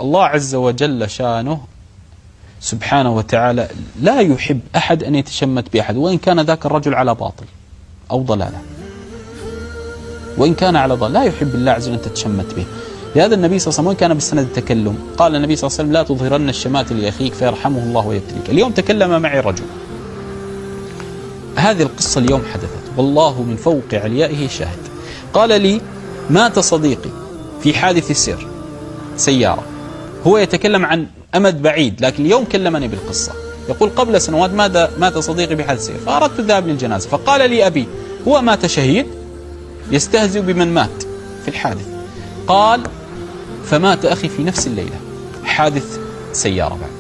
الله عز وجل شانه سبحانه وتعالى لا يحب أحد أن يتشمت بأحد، وإن كان ذاك الرجل على باطل أو ضلالة، وإن كان على ضلال لا يحب الله عز وجل أن تتشمت به. لهذا النبي صلى الله عليه وسلم كان بالسند التكلم، قال النبي صلى الله عليه وسلم: لا تظهرن الشمات لأخيك فيرحمه الله ويبتليك. اليوم تكلم معي رجل، هذه القصة اليوم حدثت والله من فوق عليائه شاهد. قال لي: مات صديقي في حادث سير سيارة، هو يتكلم عن أمد بعيد لكن اليوم كلمني بالقصة، يقول: قبل سنوات مات صديقي بحادث سير فأردت الذهاب للجنازة، فقال لي أبي: هو مات شهيد؟ يستهزئ بمن مات في الحادث. قال: فمات أخي في نفس الليلة، حادث سيارة بعد.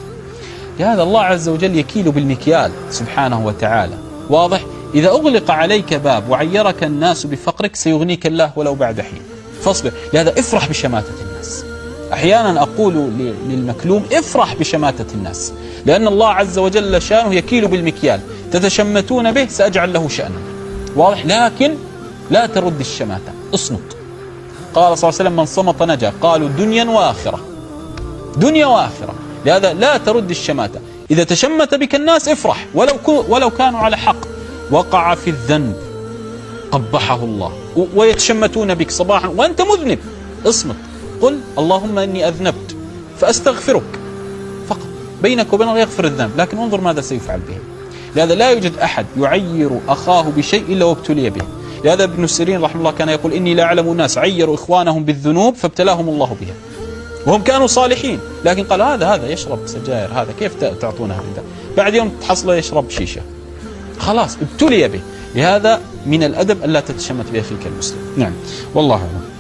لهذا الله عز وجل يكيل بالمكيال سبحانه وتعالى، واضح؟ إذا أغلق عليك باب وعيرك الناس بفقرك سيغنيك الله ولو بعد حين، فاصبر. لهذا افرح بشماتة الناس. أحيانا أقول للمكلوم: افرح بشماتة الناس، لأن الله عز وجل شانه يكيل بالمكيال، تتشمتون به سأجعل له شأنا، واضح؟ لكن لا ترد الشماتة، اصمت. قال صلى الله عليه وسلم: من صمت نجا. قالوا: دنيا وآخرة، دنيا وآخرة. لهذا لا ترد الشماتة. إذا تشمت بك الناس افرح ولو كانوا على حق. وقع في الذنب قبحه الله ويتشمتون بك صباحا وأنت مذنب، اصمت، قل: اللهم إني أذنبت فأستغفرك، فقط بينك وبين الله يغفر الذنب، لكن انظر ماذا سيفعل به. لهذا لا يوجد أحد يعير أخاه بشيء إلا وابتلي به. لهذا ابن سيرين رحمه الله كان يقول: إني لا أعلم الناس عيروا إخوانهم بالذنوب فابتلاهم الله بها، وهم كانوا صالحين، لكن قال: هذا يشرب سجاير، هذا كيف تعطونه هذا؟ بعد يوم تحصله يشرب شيشة، خلاص ابتلي به. لهذا من الأدب ألا تتشمت بأخيك المسلم. نعم، والله أعلم.